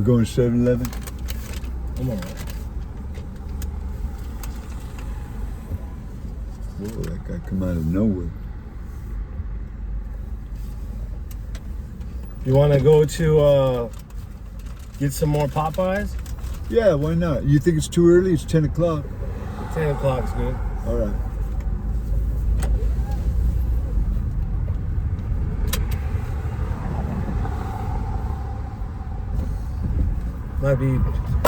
going to 7-Eleven? Come on. Whoa, that guy come out of nowhere. You want to go to get some more Popeyes? Yeah, why not? You think it's too early? It's 10 o'clock. 10 o'clock's good. All right. Might be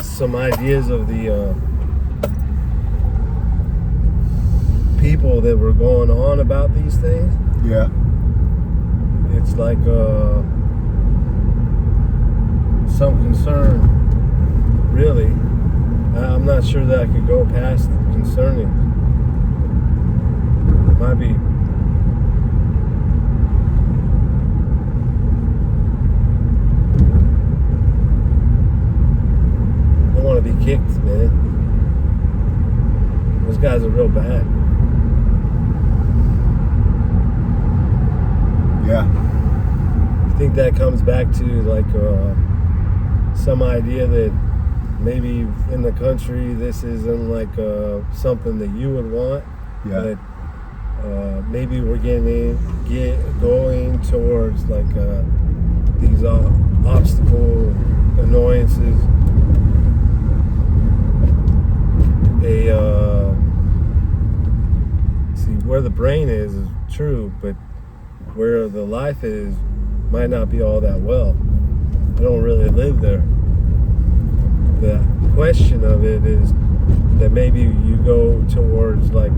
some ideas of the people that were going on about these things. Yeah. It's like some concern, really. I'm not sure that I could go past concerning. Might be. I want to be kicked, man. Those guys are real bad. Yeah. I think that comes back to like some idea that maybe in the country this isn't like something that you would want. Yeah. But maybe we're going towards like these obstacle annoyances. See, where the brain is true, but where the life is might not be all that well. I don't really live there. The question of it is that maybe you go towards like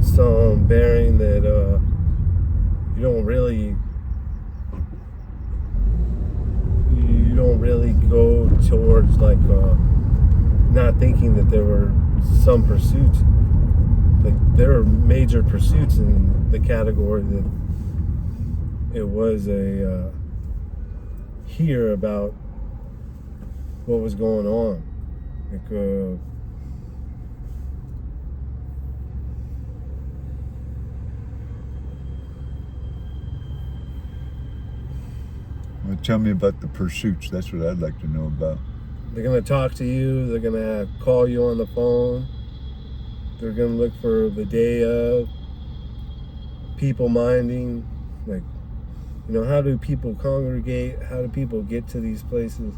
some bearing that you don't really go towards like not thinking that there were some pursuits. Like there are major pursuits in the category that it was a hear about what was going on. Like Well, tell me about the pursuits. That's what I'd like to know about. they're gonna talk to you. They're gonna call you on the phone. They're gonna look for the day of people minding, like, you know, how do people congregate? How do people get to these places?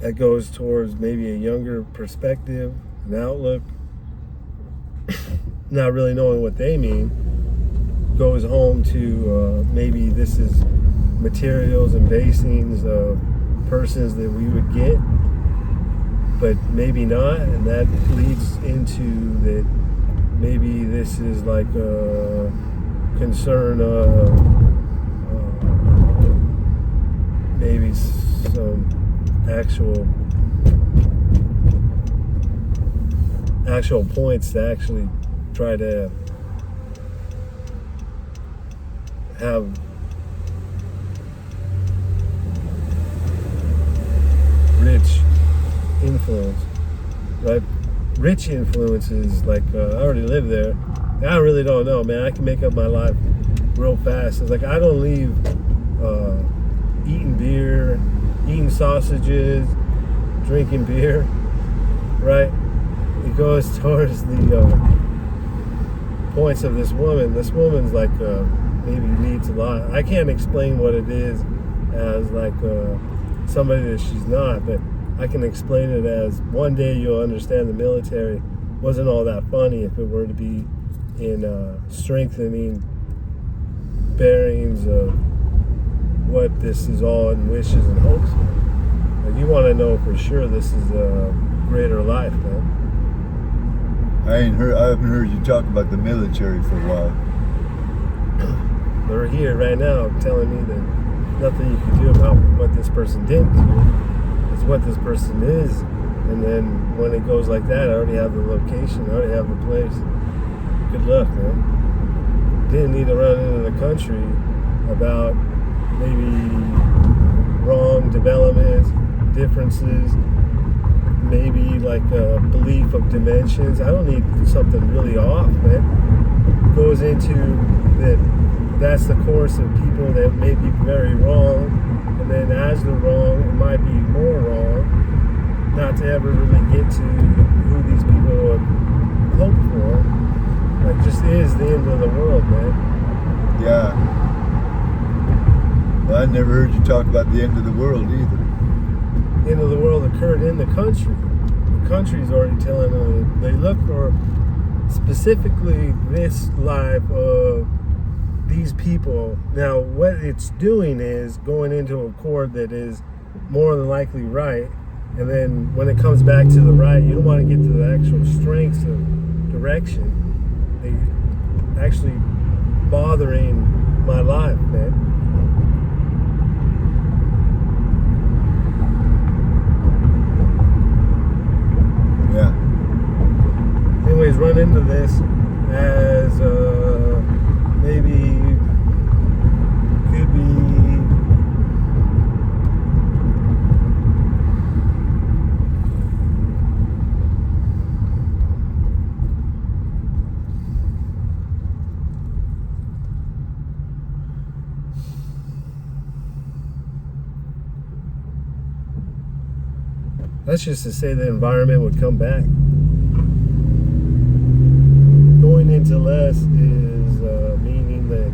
That goes towards maybe a younger perspective, an outlook. Not really knowing what they mean. Goes home to maybe this is materials and basings of persons that we would get, but maybe not, and that leads into that maybe this is like a concern of maybe some actual points to actually try to have rich influence, right? Rich influences, like I already live there. I really don't know, man. I can make up my life real fast. It's like I don't leave eating beer, eating sausages, drinking beer, right? It goes towards the points of this woman. This woman's like maybe needs a lot. I can't explain what it is as like somebody that she's not, but I can explain it as one day you'll understand the military wasn't all that funny if it were to be in strengthening bearings of what this is all in wishes and hopes. Like you want to know for sure this is a greater life, man. I haven't heard you talk about the military for a while. They're here right now telling me that nothing you can do about what this person didn't do. It's what this person is. And then when it goes like that, I already have the location, I already have the place. Good luck, man. Didn't need to run into the country about maybe wrong developments, differences, maybe like a belief of dimensions. I don't need something really off, man. Goes into that that's the course of people that may be very wrong, and then as they're wrong, it might be more wrong, not to ever really get to who these people would hope for. Like, just is the end of the world, man. Yeah. Well, I never heard you talk about the end of the world either. The end of the world occurred in the country. The country's already telling them they look for specifically this life of these people. Now, what it's doing is going into a chord that is more than likely right, and then when it comes back to the right, you don't want to get to the actual strengths of direction. They actually bothering my life, man. Yeah. Anyways, run into this as maybe could be that's just to say the environment would come back. Going into less is meaning that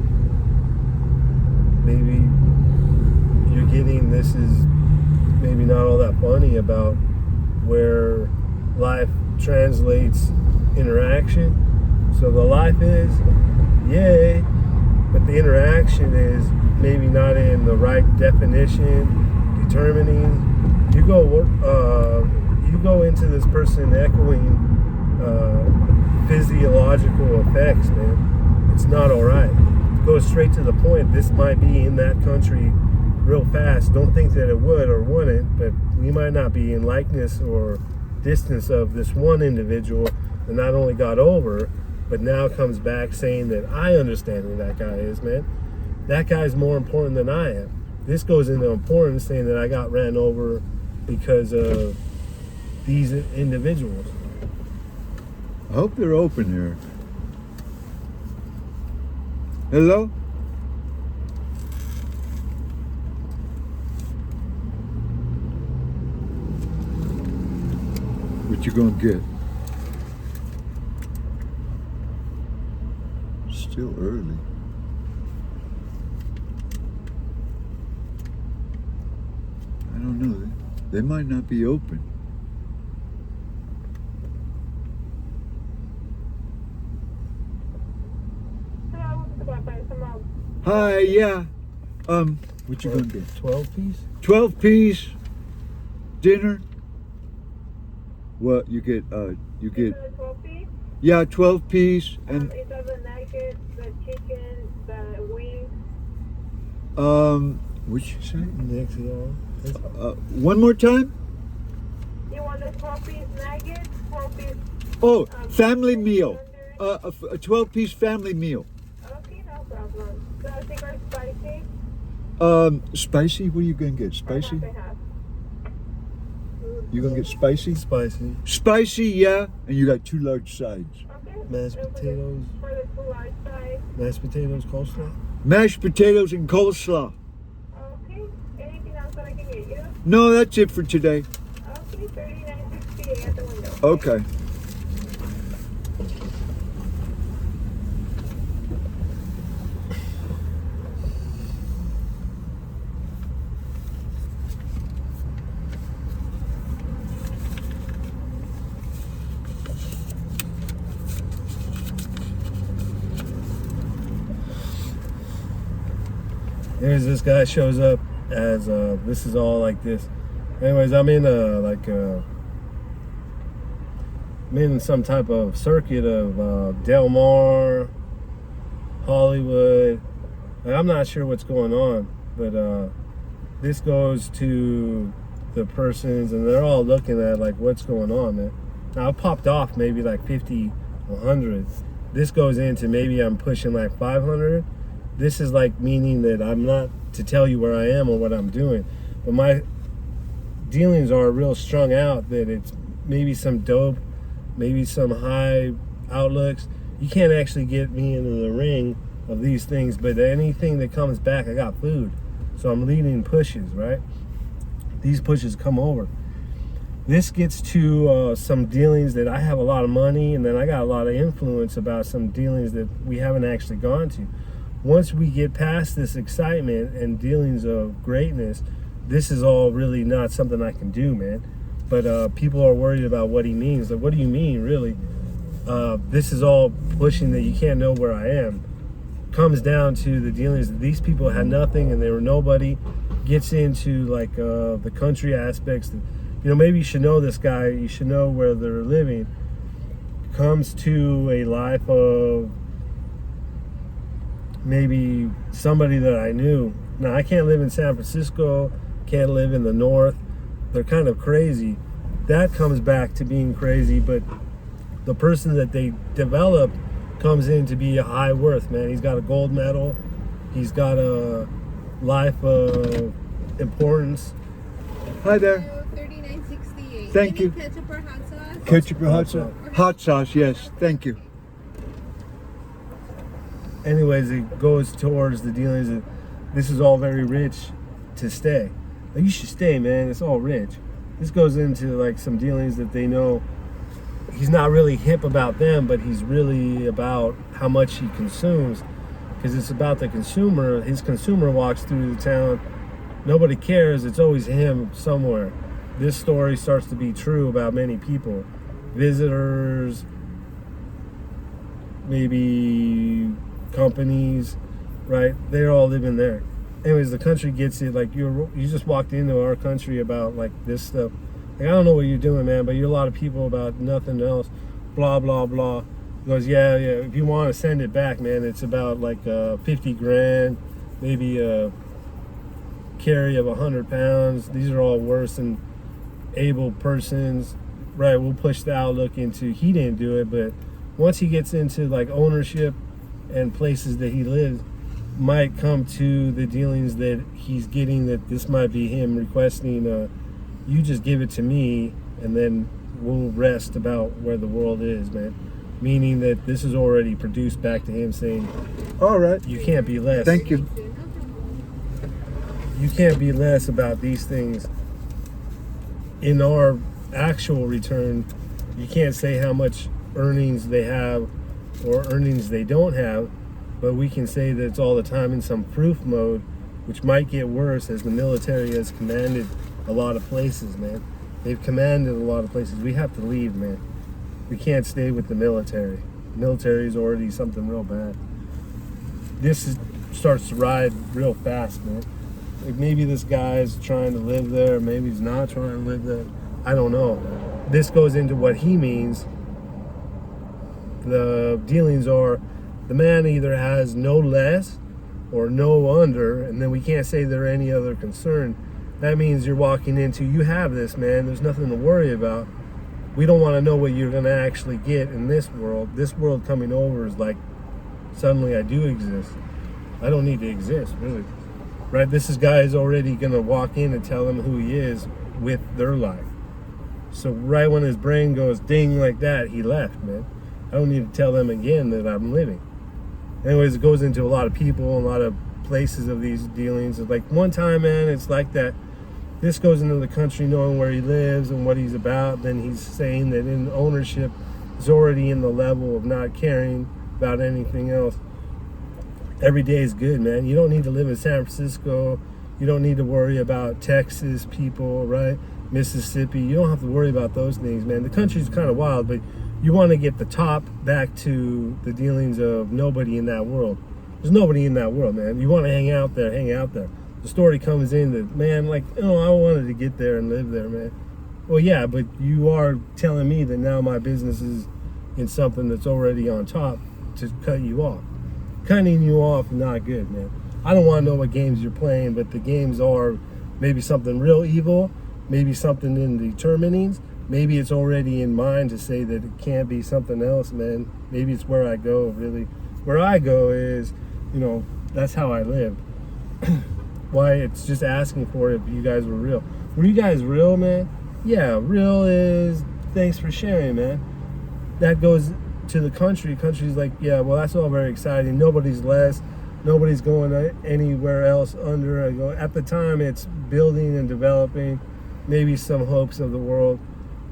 maybe you're getting, this is maybe not all that funny about where life translates interaction. So the life is, yay, but the interaction is maybe not in the right definition, determining. You go into this person echoing physiological effects, man. It's not all right. Go straight to the point. This might be in that country real fast. Don't think that it would or wouldn't, but we might not be in likeness or distance of this one individual that not only got over, but now comes back saying that I understand who that guy is, man. That guy's more important than I am. This goes into importance, saying that I got ran over because of these individuals. I hope they're open here. Hello? What you gonna get? Still early. I don't know. They might not be open. Hi, yeah. What you gonna get? 12 piece? 12 piece dinner. What you get? You get. 12 piece? Yeah, 12 piece and. It does the nuggets, the chicken, the wings. What'd you say? Next, One more time. You want the 12 piece nuggets? 12 piece. Oh, family meal. A 12 piece family meal. Okay, no problem. So I think are spicy. Spicy? What are you gonna get? Spicy? You gonna get spicy? Spicy. Spicy, yeah. And you got 2 large sides. Okay. Mashed So potatoes. For the 2 large size. Mashed potatoes, coleslaw. Mashed potatoes and coleslaw. Okay. Anything else that I can get you? No, that's it for today. Okay, $39.68 at the window. Okay. There's this guy shows up as this is all like this. Anyways, I'm in I'm in some type of circuit of Del Mar, Hollywood. I'm not sure what's going on, but this goes to the persons, and they're all looking at like what's going on, man. Now I popped off maybe like 50, 100. This goes into maybe I'm pushing like 500. This is like meaning that I'm not to tell you where I am or what I'm doing, but my dealings are real strung out that it's maybe some dope, maybe some high outlooks. You can't actually get me into the ring of these things, but anything that comes back, I got food. So I'm leading pushes, right? These pushes come over. This gets to some dealings that I have a lot of money, and then I got a lot of influence about some dealings that we haven't actually gone to. Once we get past this excitement and dealings of greatness, this is all really not something I can do, man. But people are worried about what he means. Like, what do you mean, really? This is all pushing that you can't know where I am. Comes down to the dealings that these people had nothing and they were nobody. Gets into like the country aspects. You know, maybe you should know this guy. You should know where they're living. Comes to a life of maybe somebody that I knew. Now, I can't live in San Francisco. Can't live in the north. They're kind of crazy. That comes back to being crazy, but the person that they developed comes in to be a high worth, man. He's got a gold medal. He's got a life of importance. Hi there. 3968. Thank you. Ketchup or hot sauce? Ketchup or hot sauce? Hot sauce, yes. Thank you. Anyways, it goes towards the dealings that this is all very rich to stay. Like, you should stay, man. It's all rich. This goes into like some dealings that they know he's not really hip about them, but he's really about how much he consumes, because it's about the consumer. His consumer walks through the town. Nobody cares. It's always him somewhere. This story starts to be true about many people. Visitors, maybe companies, right? They're all living there. Anyways, the country gets it. Like, you just walked into our country about like this stuff. Like, I don't know what you're doing, man, but you're a lot of people about nothing else. Blah, blah, blah. He goes, yeah. If you want to send it back, man, it's about like 50 grand, maybe a carry of 100 pounds. These are all worse than able persons, right? We'll push the outlook into, he didn't do it, but once he gets into like ownership and places that he lives, might come to the dealings that he's getting, that this might be him requesting, you just give it to me and then we'll rest about where the world is, man. Meaning that this is already produced back to him, saying, all right. You can't be less. Thank you. You can't be less about these things. In our actual return, you can't say how much earnings they have or earnings they don't have, but we can say that it's all the time in some proof mode, which might get worse as the military has commanded a lot of places, man. They've commanded a lot of places. We have to leave, man. We can't stay with the military. Military is already something real bad. Starts to ride real fast, man. Like, maybe this guy's trying to live there, maybe he's not trying to live there. I don't know. This goes into what he means. The dealings are, the man either has no less or no under, and then we can't say there are any other concern. That means you're walking into, you have this, man. There's nothing to worry about. We don't want to know what you're going to actually get in this world. This world coming over is like, suddenly I do exist. I don't need to exist, really. Right? This guy's already going to walk in and tell them who he is with their life. So right when his brain goes ding like that, he left, man. I don't need to tell them again that I'm living. Anyways, it goes into a lot of people, a lot of places of these dealings. It's like one time, man, it's like that. This goes into the country knowing where he lives and what he's about. Then he's saying that in ownership is already in the level of not caring about anything else. Every day is good, man. You don't need to live in San Francisco. You don't need to worry about Texas people, right? Mississippi. You don't have to worry about those things, man. The country's kind of wild, but you want to get the top back to the dealings of nobody in that world. There's nobody in that world, man. You want to hang out there, hang out there. The story comes in that, man, like, oh, I wanted to get there and live there, man. Well, yeah, but you are telling me that now my business is in something that's already on top to cut you off. Cutting you off, not good, man. I don't want to know what games you're playing, but the games are maybe something real evil, maybe something in the determinings. Maybe it's already in mind to say that it can't be something else, man. Maybe it's where I go, really. Where I go is, you know, that's how I live. Why it's just asking for it if you guys were real. Were you guys real, man? Yeah, real is thanks for sharing, man. That goes to the country's like, yeah, well, that's all very exciting. Nobody's going anywhere else under. I go, at the time, it's building and developing, maybe some hopes of the world.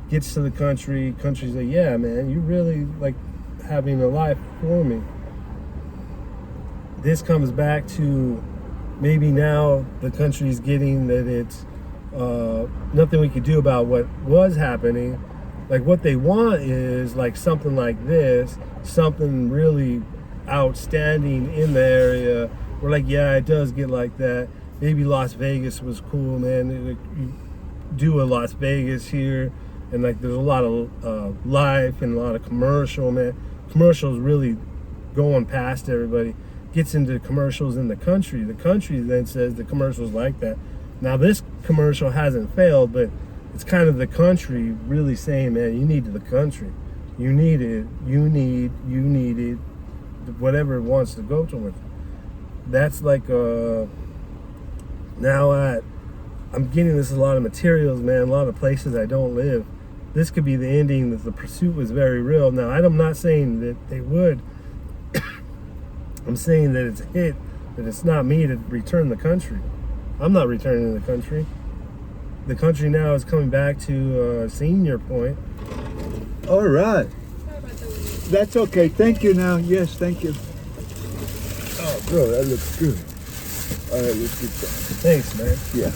Gets to the country's like, yeah, man, you really like having a life for me. This comes back to maybe now the country's getting that it's nothing we could do about what was happening. Like what they want is like something like this, something really outstanding in the area. We're like, yeah, it does get like that. Maybe Las Vegas was cool, man. You do a Las Vegas here, and like there's a lot of life and a lot of commercial, man. Commercials really going past everybody. Gets into commercials in the country. The country then says the commercials like that. Now this commercial hasn't failed, but it's kind of the country really saying, man, you need the country. You need it. You need it. Whatever it wants to go towards. That's like now I'm getting this a lot of materials, man, a lot of places I don't live. This could be the ending that the pursuit was very real. Now I'm not saying that they would. I'm saying that it's a hit, that it's not me to return the country. I'm not returning the country. The country now is coming back to seeing your point. All right. Sorry about the wait. That's okay. Thank you now. Yes, thank you. Oh, bro, that looks good. All right, let's get that. Thanks, man. Yeah.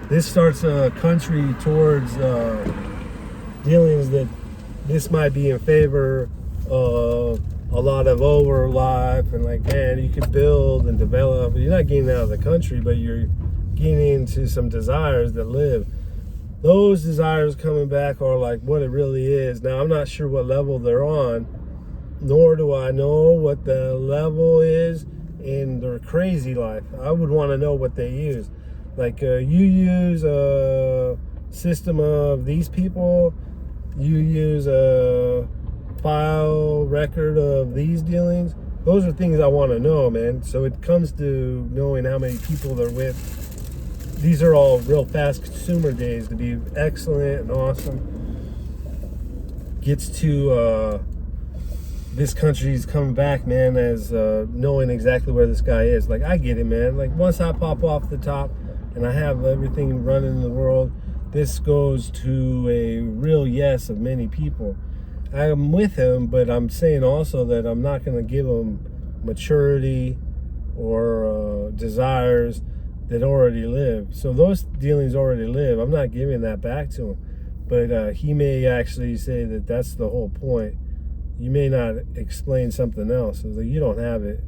This starts a country towards dealings that this might be in favor of a lot of over life and like, man, you could build and develop. You're not getting out of the country, but you're getting into some desires that live. Those desires coming back are like what it really is. Now, I'm not sure what level they're on, nor do I know what the level is in their crazy life. I would want to know what they use. Like you use a system of these people, you use a file record of these dealings. Those are things I want to know, man. So it comes to knowing how many people they're with. These are all real fast consumer days to be excellent and awesome. Gets to this country's coming back, man, as knowing exactly where this guy is. Like, I get it, man. Like, once I pop off the top and I have everything running in the world, this goes to a real yes of many people. I'm with him, but I'm saying also that I'm not going to give him maturity or desires that already live. So those dealings already live. I'm not giving that back to him. But he may actually say that that's the whole point. You may not explain something else. It's like, you don't have it.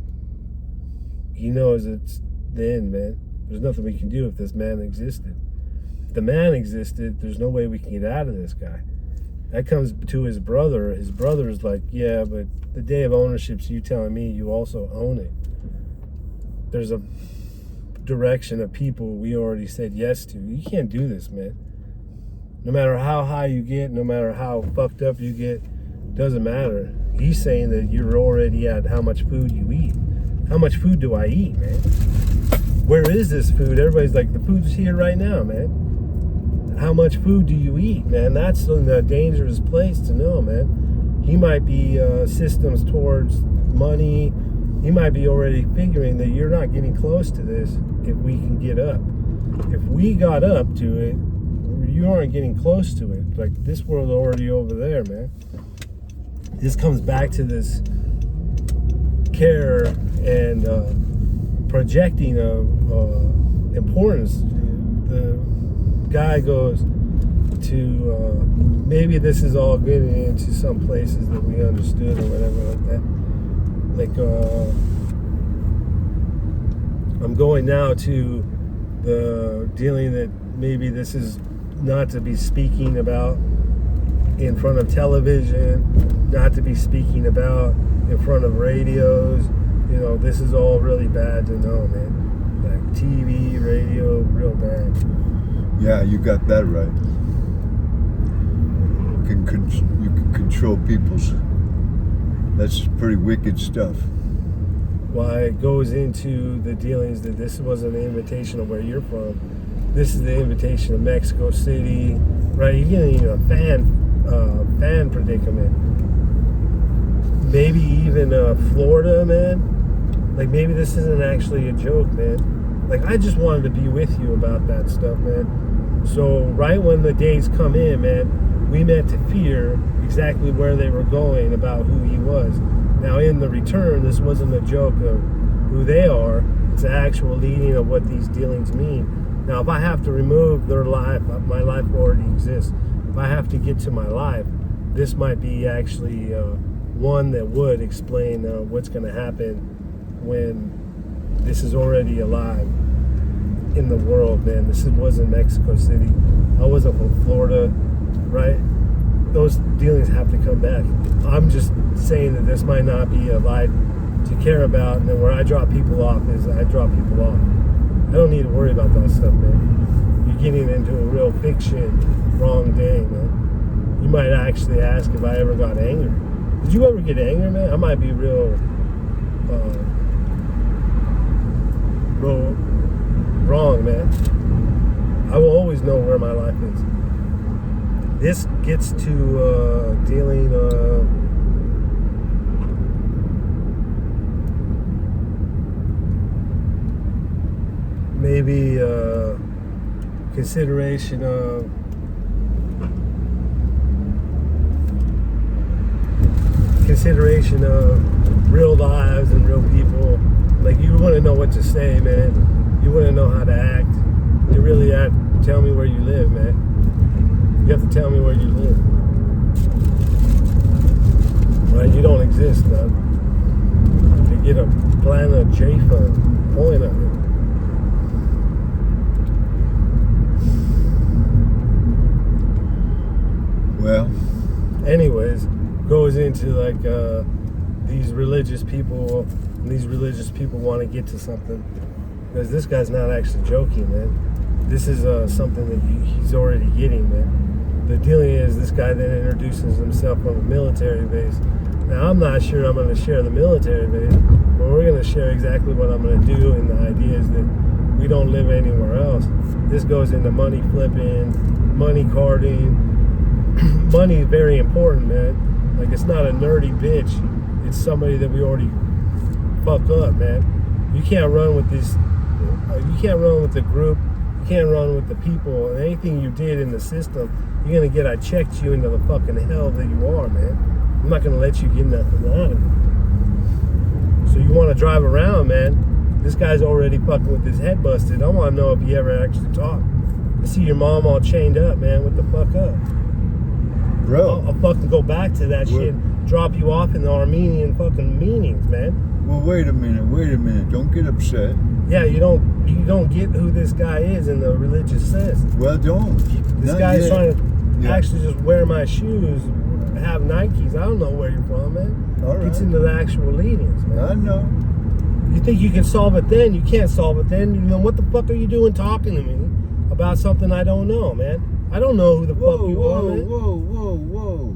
He knows it's the end, man. There's nothing we can do if this man existed. If the man existed, there's no way we can get out of this guy. That comes to his brother. His brother's like, yeah, but the day of ownership's you telling me you also own it. There's a direction of people we already said yes to. You can't do this, man. No matter how high you get, no matter how fucked up you get, doesn't matter. He's saying that you're already at how much food you eat. How much food do I eat, man? Where is this food? Everybody's like, the food's here right now, man. How much food do you eat, man? That's a dangerous place to know, man. He might be systems towards money. He might be already figuring that you're not getting close to this if we can get up. If we got up to it, you aren't getting close to it. Like, this world already over there, man. This comes back to this care and projecting of importance. The guy goes to maybe this is all getting into some places that we understood or whatever like that. Like I'm going now to the dealing that maybe this is not to be speaking about in front of television, not to be speaking about in front of radios. You know, this is all really bad to know, man. Like TV, radio, real bad. Yeah, you got that right. You can control people's. That's pretty wicked stuff. why it goes into the dealings that this wasn't an invitation of where you're from. This is the invitation of Mexico City, right? You're getting in a fan predicament. Maybe even Florida, man. Like maybe this isn't actually a joke, man. Like I just wanted to be with you about that stuff, man. So right when the days come in, man, we meant to fear exactly where they were going about who he was. Now in the return, this wasn't a joke of who they are. It's an actual leading of what these dealings mean. Now, if I have to remove their life, my life already exists. If I have to get to my life, this might be actually one that would explain what's going to happen when this is already alive in the world, man. This wasn't Mexico City. I wasn't from Florida, right? Those dealings have to come back. I'm just saying that this might not be a lie to care about, and then where I drop people off is I drop people off. I don't need to worry about that stuff, man. You're getting into a real fiction wrong day, man. You might actually ask if I ever got angry. Did you ever get angry, man? I might be real wrong, man. I will always know where my life is. This gets to dealing maybe consideration of real lives and real people. Like you want to know what to say, man. You want to know how to act. You really have to tell me where you live, man. You have to tell me where you live. Right? You don't exist, man. You get a planet J-fund point of it. Well, anyways, goes into like these religious people. And these religious people want to get to something because this guy's not actually joking, man. This is something that he's already getting, man. The deal is this guy then introduces himself on a military base. Now I'm not sure I'm going to share the military base, but we're going to share exactly what I'm going to do. And the idea is that we don't live anywhere else. This goes into money flipping, money carding. Money is very important, man. Like it's not a nerdy bitch. It's somebody that we already fuck up, man. You can't run with this. You can't run with the group. You can't run with the people. And anything you did in the system, you're gonna get. I checked you into the fucking hell that you are, man. I'm not gonna let you get nothing out of it. So you want to drive around, man? This guy's already fucking with his head busted. I want to know if he ever actually talked. I see your mom all chained up, man. What the fuck up? bro, I'll fucking go back to that shit. Drop you off in the Armenian fucking meanings, man. well, wait a minute. Don't get upset. Yeah, you don't get who this guy is in the religious sense. Well, don't. This Not guy's yet. trying to actually just wear my shoes, have Nikes. I don't know where you're from, man. All right. Gets into the actual leanings, man. I know. You think you can solve it then? You can't solve it then. You know, what the fuck are you doing talking to me about something I don't know, man? I don't know who the fuck you are, man. Whoa.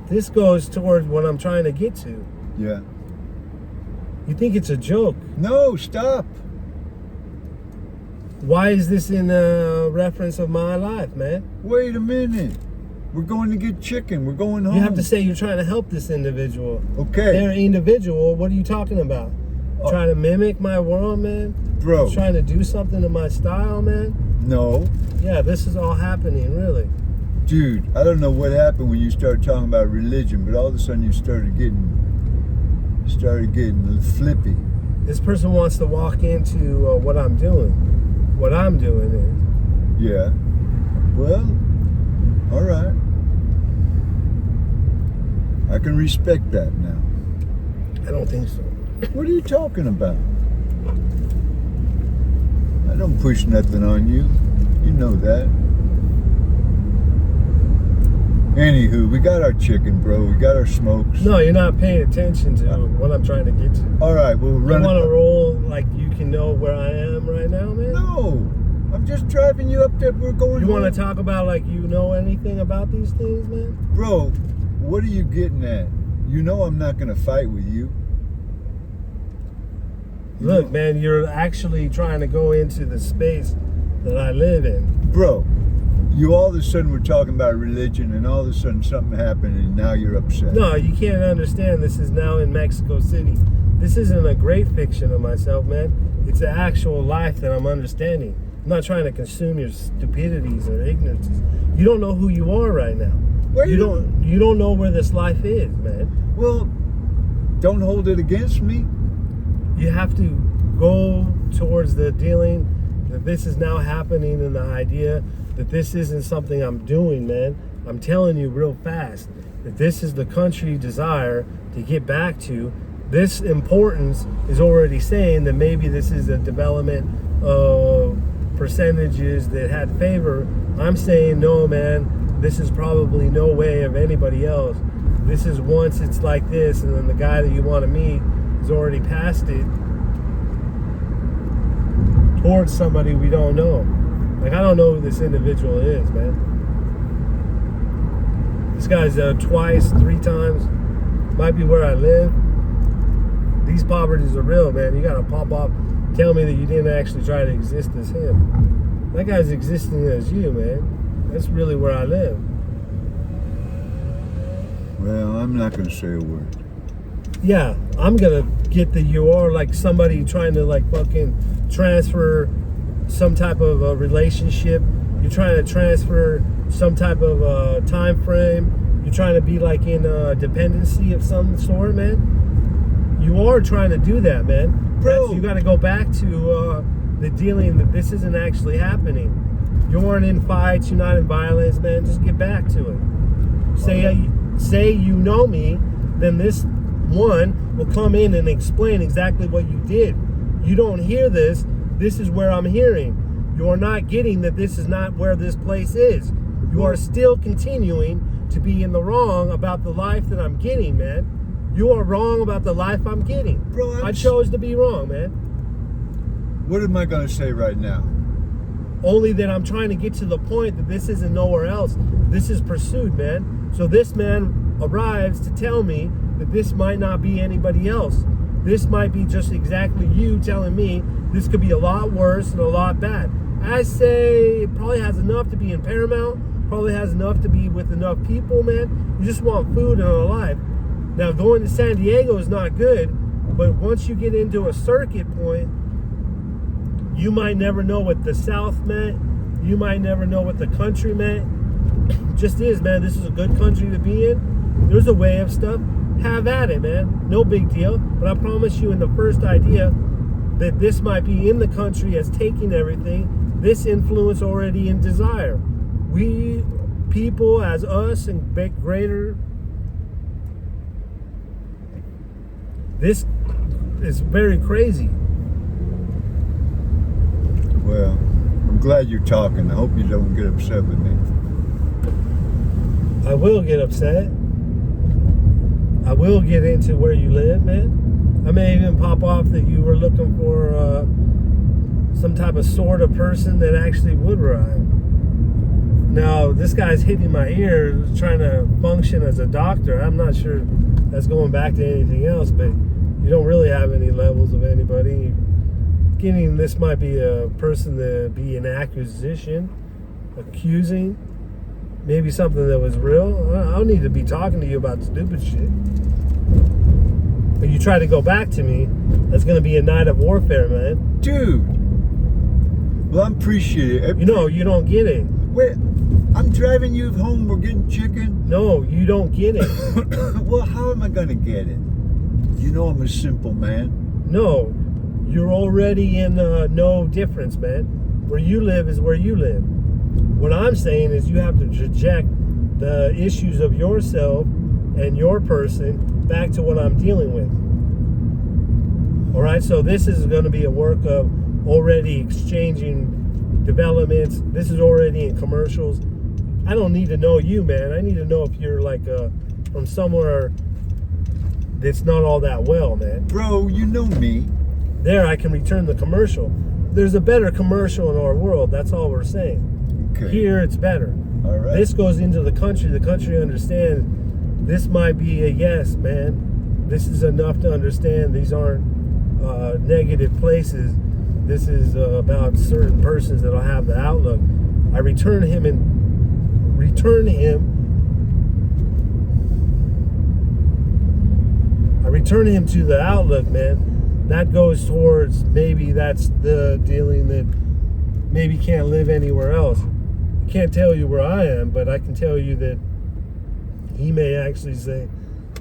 This goes towards what I'm trying to get to. Yeah. You think it's a joke. No, stop. Why is this in reference of my life, man? Wait a minute. We're going to get chicken. We're going home. You have to say you're trying to help this individual. Okay. They're an individual. What are you talking about? Trying to mimic my world, man? Bro. Trying to do something to my style, man? No. Yeah, this is all happening, really. Dude, I don't know what happened when you started talking about religion, but all of a sudden you started getting flippy. This person wants to walk into what I'm doing. What I'm doing is. Yeah. Well, all right. I can respect that now. I don't think so. What are you talking about? I don't push nothing on you. You know that. Anywho, we got our chicken, bro. We got our smokes. No, you're not paying attention to what I'm trying to get to. All right, we'll You run want it. to roll like you can know where I am right now, man? No. I'm just driving you up there. We're going You want home. to talk about like you know anything about these things, man? Bro, what are you getting at? You know I'm not going to fight with you. Look, man, you're actually trying to go into the space that I live in. Bro, you all of a sudden were talking about religion and all of a sudden something happened and now you're upset. No, you can't understand. This is now in Mexico City. This isn't a great fiction of myself, man. It's the actual life that I'm understanding. I'm not trying to consume your stupidities or ignorances. You don't know who you are right now. You don't know where this life is, man. Well, don't hold it against me. You have to go towards the dealing that this is now happening and the idea that this isn't something I'm doing, man. I'm telling you real fast that this is the country desire to get back to. This importance is already saying that maybe this is a development of percentages that had favor. I'm saying no, man, this is probably no way of anybody else. This is once it's like this and then the guy that you want to meet is already past it towards somebody we don't know. Like, I don't know who this individual is, man. This guy's twice, 3 times. Might be where I live. These poverties are real, man. You gotta pop off, tell me that you didn't actually try to exist as him. That guy's existing as you, man. That's really where I live. Well, I'm not going to say a word. Yeah, I'm gonna get that you are like somebody trying to like fucking transfer some type of a relationship. You're trying to transfer some type of time frame. You're trying to be like in a dependency of some sort, man. You are trying to do that, man. Bro. You got to go back to the dealing that this isn't actually happening. You aren't in fights. You're not in violence, man. Just get back to it. Say you know me, then this one will come in and explain exactly what you did. You don't hear this. This is where I'm hearing. You are not getting that this is not where this place is. You are still continuing to be in the wrong about the life that I'm getting, man. You are wrong about the life I'm getting. Bro, I chose to be wrong, man. What am I going to say right now? Only that I'm trying to get to the point that this isn't nowhere else. This is pursued, man. So this man arrives to tell me that this might not be anybody else. This might be just exactly you telling me this could be a lot worse and a lot bad. I say it probably has enough to be in Paramount, probably has enough to be with enough people, man. You just want food and a life. Now, going to San Diego is not good, but once you get into a circuit point, you might never know what the South meant. You might never know what the country meant. Just is, man. This is a good country to be in. There's a way of stuff. Have at it, man. No big deal. But I promise you, in the first idea that this might be in the country as taking everything, this influence already in desire. We people as us and greater. This is very crazy. Well, I'm glad you're talking. I hope you don't get upset with me. I will get upset. I will get into where you live, man. I may even pop off that you were looking for some type of sort of person that actually would ride. Now, this guy's hitting my ear, trying to function as a doctor. I'm not sure that's going back to anything else, but you don't really have any levels of anybody. Getting this might be a person to be an accusation, accusing, maybe something that was real. I don't need to be talking to you about stupid shit. But you try to go back to me, that's going to be a night of warfare, man. Dude. Well, I appreciate it. You know, you don't get it. Wait, I'm driving you home. We're getting chicken. No, you don't get it. Well, how am I going to get it? You know I'm a simple man. No, you're already in no difference, man. Where you live is where you live. What I'm saying is you have to project the issues of yourself and your person back to what I'm dealing with. All right, so this is going to be a work of already exchanging developments. This is already in commercials. I don't need to know you, man. I need to know if you're like from somewhere that's not all that well, man. Bro, you know me. There, I can return the commercial. there's a better commercial in our world. That's all we're saying. Okay. Here it's better. All right. This goes into the country. The country understands this might be a yes, man. This is enough to understand these aren't negative places. This is about certain persons that'll have the outlook. I return him to the outlook, man. That goes towards maybe that's the dealing that maybe can't live anywhere else. I can't tell you where I am, but I can tell you that he may actually say,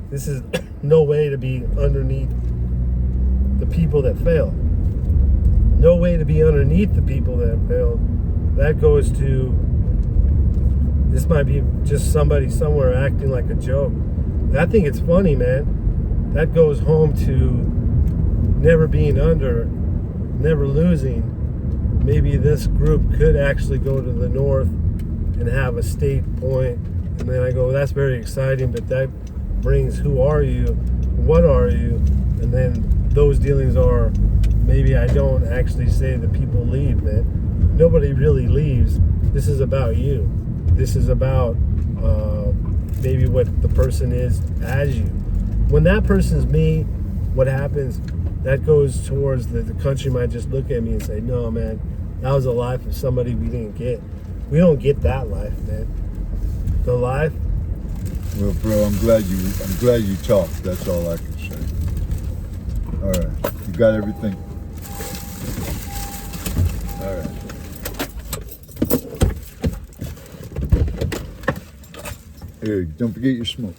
this is no way to be underneath the people that fail. No way to be underneath the people that failed. That goes to, this might be just somebody somewhere acting like a joke. I think it's funny, man. That goes home to never being under, never losing. Maybe this group could actually go to the north and have a state point. And then I go, that's very exciting, but that brings who are you? What are you? And then those dealings are, maybe I don't actually say that people leave, man. Nobody really leaves. This is about you. This is about maybe what the person is as you. When that person's me, what happens, that goes towards the country might just look at me and say, no, man, that was a life of somebody we didn't get. We don't get that life, man. The life. Well, bro, I'm glad you talked. That's all I can say. All right, you got everything. All right. Here, don't forget your smoke.